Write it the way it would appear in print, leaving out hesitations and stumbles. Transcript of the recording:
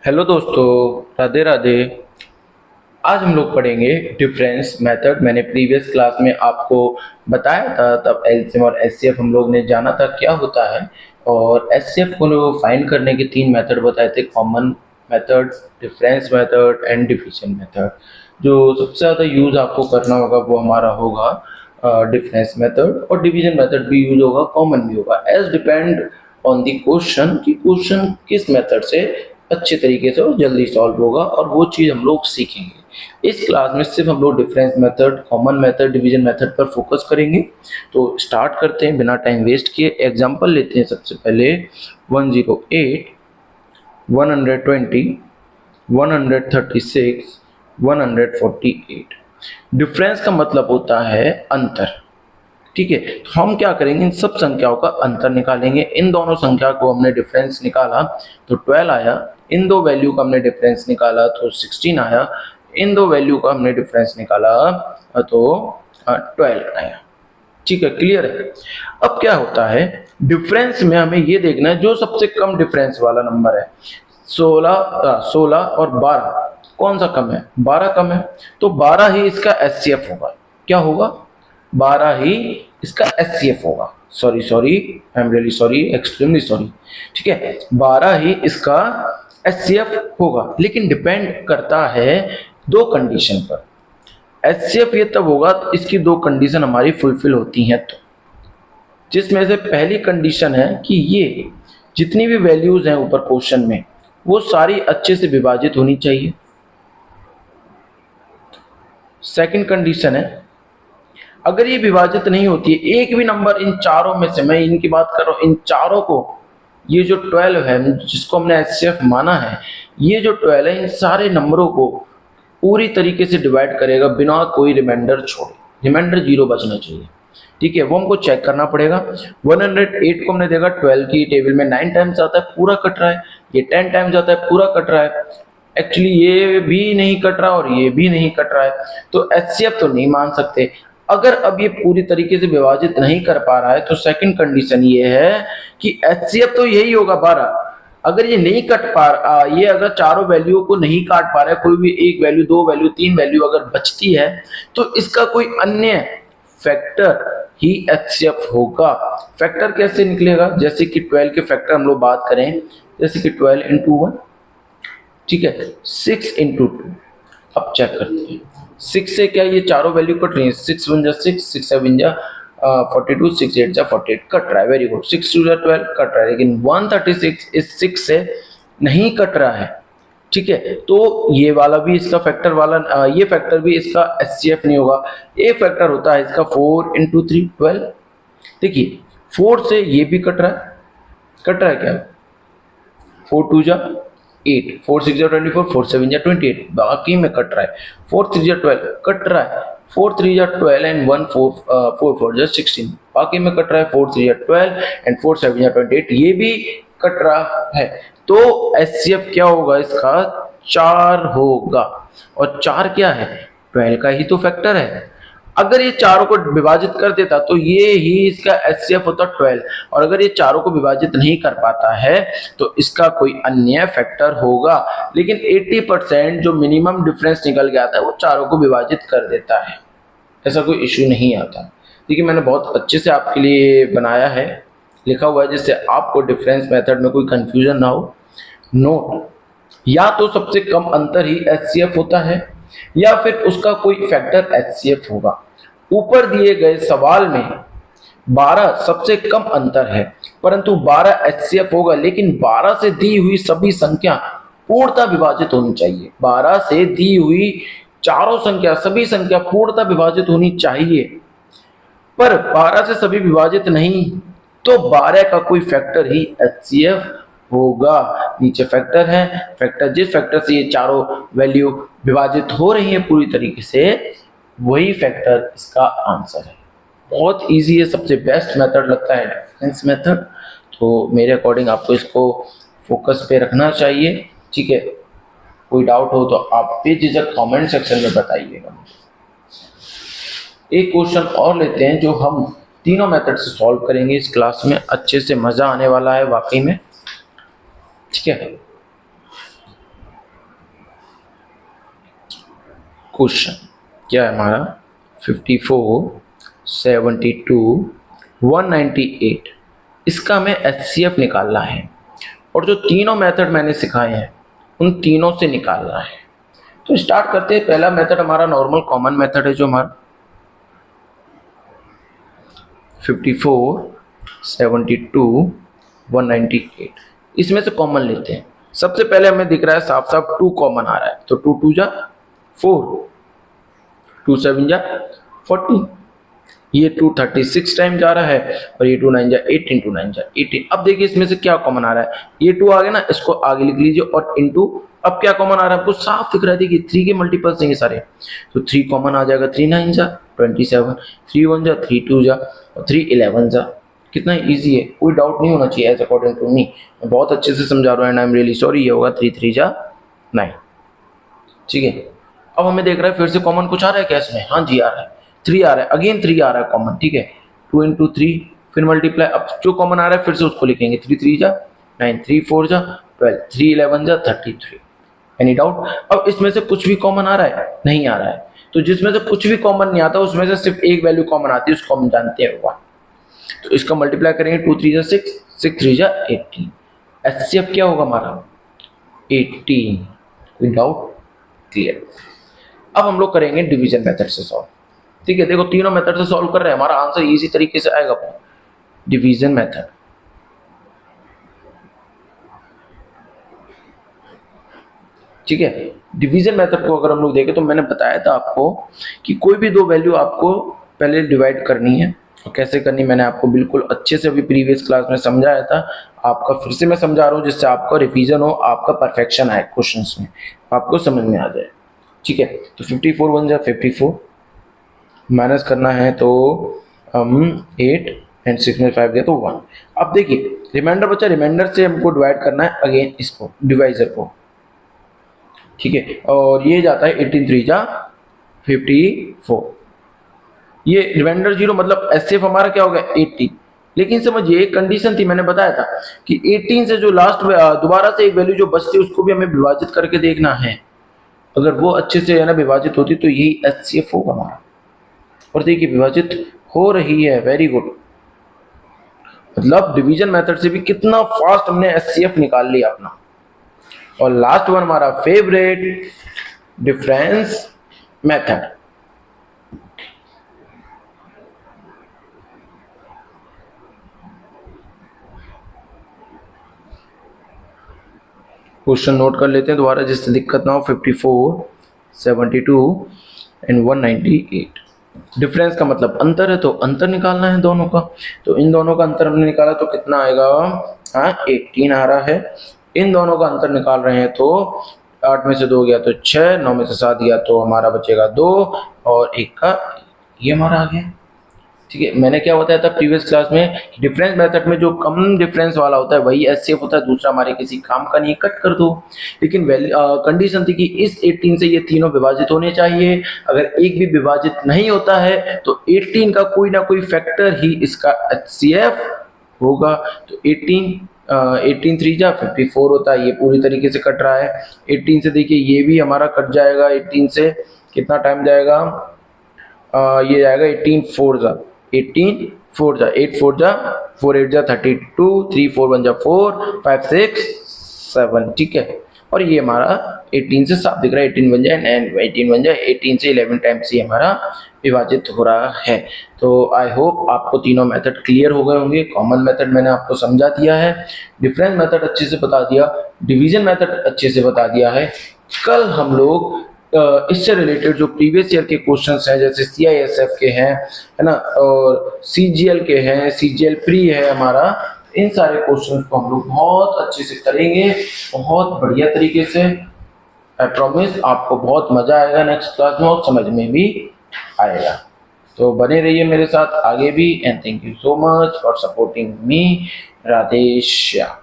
Hello दोस्तों, राधे राधे। आज हम लोग पढ़ेंगे डिफरेंस मेथड। मैंने प्रीवियस क्लास में आपको बताया था, तब एलसीएम और एचसीएफ हम लोग ने जाना था क्या होता है। और एचसीएफ को फाइंड करने के तीन मेथड बताए थे: common method, difference method and division method. जो सबसे ज़्यादा यूज़ आपको करना होगा वो हमारा होगा डिफरेंस मेथड, और डिवीजन मेथड भी यूज होगा, कॉमन भी होगा, as depend on the question कि क्वेश्चन किस मेथड से अच्छे तरीके से और जल्दी सॉल्व होगा, और वो चीज़ हम लोग सीखेंगे। इस क्लास में सिर्फ हम लोग difference method, common method, division method पर फोकस करेंगे। तो स्टार्ट करते हैं बिना टाइम वेस्ट किए। एग्जांपल लेते हैं सबसे पहले 108, 120, 136, 148। डिफरेंस का मतलब होता है अंतर। ठीक है, तो हम क्या करेंगे, इन सब संख्याओं का अंतर निकालेंगे। इन दोनों संख्या को हमने डिफरेंस निकाला तो 12 आया। इन दो वैल्यू का हमने डिफरेंस निकाला तो 16 आया। इन दो वैल्यू का हमने डिफरेंस निकाला तो 12 आया। ठीक है, क्लियर है। अब क्या होता है, डिफरेंस में हमें ये देखना है जो सबसे कम डिफरेंस वाला नंबर है। 16 और 12 कौन सा कम है? 12 कम है, तो 12 ही इसका एचसीएफ होगा। क्या होगा? 12 ही इसका एचसीएफ होगा। Sorry, I am really sorry, extremely sorry. ठीक है, 12 ही इसका एचसीएफ होगा, लेकिन डिपेंड करता है दो कंडीशन पर। एचसीएफ ये तब होगा इसकी दो कंडीशन हमारी फुलफिल होती हैं, तो जिसमें से पहली कंडीशन है कि ये जितनी भी वैल्यूज हैं ऊपर क्वेश्चन में वो सारी अच्छे से विभाजित होनी चाहिए। सेकंड कंडीशन है, अगर ये विभाजित नहीं होती है, एक भी नंबर इन चारों में से, मैं इनकी बात कर रहा हूं, इन चारों को, ये जो 12 है जिसको हमने एचसीएफ माना है, ये जो 12 है इन सारे नंबरों को पूरी तरीके से डिवाइड करेगा बिना कोई रिमाइंडर छोड़े। रिमाइंडर 0 बचना चाहिए। ठीक है, वो हमको चेक करना पड़ेगा। 108 को हमने देखा 12 की टेबल में 9 टाइम्स आता है, पूरा कट रहा है। ये 10 टाइम्स आता है, पूरा कट रहा है। एक्चुअली ये भी नहीं कट रहा और ये भी नहीं कट रहा है, तो एचसीएफ तो नहीं मान सकते। अगर अब ये पूरी तरीके से विभाजित नहीं कर पा रहा है तो सेकंड कंडीशन ये है कि एचसीएफ तो यही होगा 12। अगर ये नहीं कट पा रहा, ये अगर चारों वैल्यू को नहीं काट पा रहा है, कोई भी एक वैल्यू, दो वैल्यू, तीन वैल्यू अगर बचती है, तो इसका कोई अन्य फैक्टर ही एचसीएफ होगा। फैक्टर कैसे निकलेगा? जैसे कि 12 के फैक्टर हम लोग बात करें, जैसे कि 12 इंटू 1, ठीक है, 6 इंटू 2। अब चेक करते हैं 6 से क्या ये चारों वैल्यू कट रही है? 6 1 जा 6, 6 7 जा 42, 6 8 जा 48, कट रहा है। Very good. 6 2 जा 12, कट रहा है। लेकिन 136 इस 6 से नहीं कट रहा है। ठीक है, तो ये वाला भी इसका फैक्टर वाला, ये फैक्टर भी इसका एचसीएफ नहीं होगा। एक फैक्टर होता है इसका 4 इंटू 3, 12। देखिए 4 से ये भी कट रहा है। कट रहा है क्या? 4 2 जा 8, 4 6 जा 24, 4 7 जा 28, बाकी में कट रहा है। 4 3 जा 12, कट रहा है। 4 3 जा 12 एंड 1 4 4 जा 16, बाकी में कट रहा है। 4 3 जा 12 एंड 4 7 जा 28, ये भी कट रहा है। तो एचसीएफ क्या होगा इसका? 4 होगा। और 4 क्या है? 12 का ही तो फैक्टर है। अगर ये चारों को विभाजित कर देता तो ये ही इसका एचसीएफ होता 12, और अगर ये चारों को विभाजित नहीं कर पाता है तो इसका कोई अन्य फैक्टर होगा। लेकिन 80% जो मिनिमम डिफरेंस निकल के आता है वो चारों को विभाजित कर देता है, ऐसा कोई इश्यू नहीं आता। देखिए मैंने बहुत अच्छे से आपके लिए बनाया है, लिखा हुआ है, जिससे आपको डिफरेंस मेथड में कोई कंफ्यूजन ना हो। नोट, या तो सबसे कम अंतर ही एचसीएफ होता है या फिर उसका कोई फैक्टर एचसीएफ होगा। ऊपर दिए गए सवाल में 12 सबसे कम अंतर है, परंतु 12 एचसीएफ होगा, लेकिन 12 से दी हुई सभी संख्या पूर्णतः विभाजित होनी चाहिए। 12 से दी हुई चारों संख्या, सभी संख्या पूर्णतः विभाजित होनी चाहिए, पर 12 से सभी विभाजित नहीं, तो 12 का कोई फैक्टर ही एचसीएफ होगा। नीचे फैक्टर है, फैक्टर जिस फैक्टर से ये चारों वैल्यू विभाजित हो रही है पूरी तरीके से, वही फैक्टर इसका आंसर है। बहुत इजी है, सबसे बेस्ट मेथड लगता है डिफरेंस मेथड। तो मेरे अकॉर्डिंग आपको इसको फोकस पे रखना चाहिए। ठीक है, कोई डाउट हो तो आप बेझिझक कमेंट सेक्शन में बताइएगा। एक क्वेश्चन और लेते हैं जो हम तीनों मेथड से सॉल्व करेंगे इस क्लास में। अच्छे से मजा आने वाला है वाकई में। ठीक है, क्वेश्चन क्या है हमारा 54, 72, 198, इसका हमें HCF निकालना है और जो तीनों मेथड मैंने सिखाए हैं उन तीनों से निकालना है। तो स्टार्ट करते हैं। पहला मेथड हमारा नॉर्मल कॉमन मेथड है जो हमारा 54, 72, 198, इसमें से कॉमन लेते हैं। सबसे पहले हमें दिख रहा है साफ साफ 2 कॉमन आ रहा है, तो 2 2 जा 4, 2 7 जा 40, ये 236 टाइम जा रहा है और ये 2 9 जा 18, 2 9 जा 18। अब देखिए इसमें से क्या कॉमन आ रहा है, ये 2 आ गया ना, इसको आगे लिख लीजिए और इनटू अब क्या कॉमन आ रहा है आपको साफ दिख रहा है, देखिए 3 के मल्टीपल्स हैं ये सारे, तो 3 कॉमन आ जाएगा, 3 9 जा 27, 3 1 जा 3 2 जा और 3 11 जा। कितना इजी है, कोई डाउट नहीं होना चाहिए एज अकॉर्डिंग टू मी। मैं बहुत अच्छे से समझा रहा हूँ and I am really sorry. ये होगा 3 3 जा 9, ठीक है। अब हमें देख रहा है फिर से कॉमन कुछ आ रहा है क्या इसमें, हाँ जी आ रहा है, 3 आ रहा है, अगेन 3 आ रहा है कॉमन, ठीक है। 2 इंटू 3 फिर मल्टीप्लाई, अब जो कॉमन आ रहा है फिर से उसको लिखेंगे, 3 3 जा 9, 3 4 जा 12, 3 11 जा 33। Any doubt? अब इसमें से कुछ भी कॉमन आ रहा है, नहीं आ रहा है, तो जिसमें से कुछ भी कॉमन नहीं आता उसमें से सिर्फ एक वैल्यू कॉमन आती है, उसको हम जानते हैं 1। तो इसका मल्टीप्लाई करेंगे, 2 3 जा 6, 6 3 जा 18। HCF क्या होगा हमारा 18। कोई डाउट? क्लियर। अब हम लोग करेंगे डिवीजन मेथड से सॉल्व, ठीक है। देखो तीनों मेथड से सॉल्व कर रहे हैं, हमारा आंसर इजी तरीके से आएगा। डिवीजन मेथड, ठीक है। डिवीजन मेथड को अगर हम लोग देखें तो मैंने बताया था आपको कि कोई भी दो वैल्यू आपको पहले डिवाइड करनी है, और कैसे करनी मैंने आपको बिल्कुल अच्छे से अभी प्रीवियस क्लास में समझाया था। आपका फिर से मैं समझा रहा हूँ जिससे आपका रिवीजन हो, आपका परफेक्शन आए क्वेश्चंस में, आपको समझ में आ जाए, ठीक है। तो 54 1 जा 54, माइनस करना है तो 8 एंड 6 में 5 गया तो 1। अब देखिए रिमाइंडर बचा, रिमाइंडर से हमको डिवाइड करना है अगेन इसको, डिवाइजर को, ठीक है। और ये जाता है 18 3 जा 54, ये रिमाइंडर 0 मतलब HCF हमारा क्या हो गया 80। लेकिन समझिए एक कंडीशन थी, मैंने बताया था कि 18 से जो लास्ट दोबारा से एक वैल्यू जो बचती है उसको भी हमें विभाजित करके देखना है। अगर वो अच्छे से है ना विभाजित होती तो यही HCF होगा हमारा। और देखिए विभाजित हो रही है, वेरी गुड। मतलब डिवीजन मेथड से भी कितना फास्ट हमने HCF निकाल लिया अपना। और लास्ट वन हमारा favourite, difference method. Question note कर लेते हैं दोबारा जिससे दिक्कत ना हो। 54, 72 एंड 198। डिफरेंस का मतलब अंतर है, तो अंतर निकालना है दोनों का। तो इन दोनों का अंतर हमने निकाला तो कितना आएगा, हाँ 18 आ रहा है। इन दोनों का अंतर निकाल रहे हैं तो 8 में से 2 गया तो 6, 9 में से 7 गया तो हमारा बचेगा 2 और 1 का ये हमारा आ गया, ठीक है। मैंने क्या बताया था प्रीवियस क्लास में, डिफरेंस मेथड में जो कम डिफरेंस वाला होता है वही HCF होता है, दूसरा हमारे किसी काम का नहीं, कट कर दो। लेकिन कंडीशन थी कि इस 18 से ये तीनों विभाजित होने चाहिए। अगर एक भी विभाजित नहीं होता है तो 18 का कोई ना कोई फैक्टर ही इसका HCF होगा। तो 18 3 जा 54 होता है, ये पूरी तरीके से कट रहा है। 18 से देखिए ये भी हमारा कट जाएगा, 18 से कितना टाइम जाएगा, ये जाएगा 18 4 जा 18 4 जा 8 4 जा 4 8 जा 32, 3 4 1 जा 4 5 6 7, ठीक है। और ये हमारा 18 से साफ दिख रहा है, 18 बन जाए एंड 18 बन जाए, 18 से 11 टाइम्स ये हमारा विभाजित हो रहा है। तो आई होप आपको तीनों मेथड क्लियर हो गए होंगे। कॉमन मेथड मैंने आपको समझा दिया है, डिफरेंस मेथड अच्छे से बता दिया, डिवीजन मेथड अच्छे से बता दिया है। कल हम लोग इससे रिलेटेड जो प्रीवियस ईयर के क्वेश्चंस हैं जैसे CISF के हैं, है ना, और CGL के हैं, CGL प्री है हमारा, इन सारे क्वेश्चंस को हम लोग बहुत अच्छे से करेंगे, बहुत बढ़िया तरीके से। आई प्रॉमिस आपको बहुत मजा आएगा नेक्स्ट क्लास में और समझ में भी आएगा। तो बने रहिए मेरे साथ आगे भी and thank you so much for supporting me. Radhe Shyam.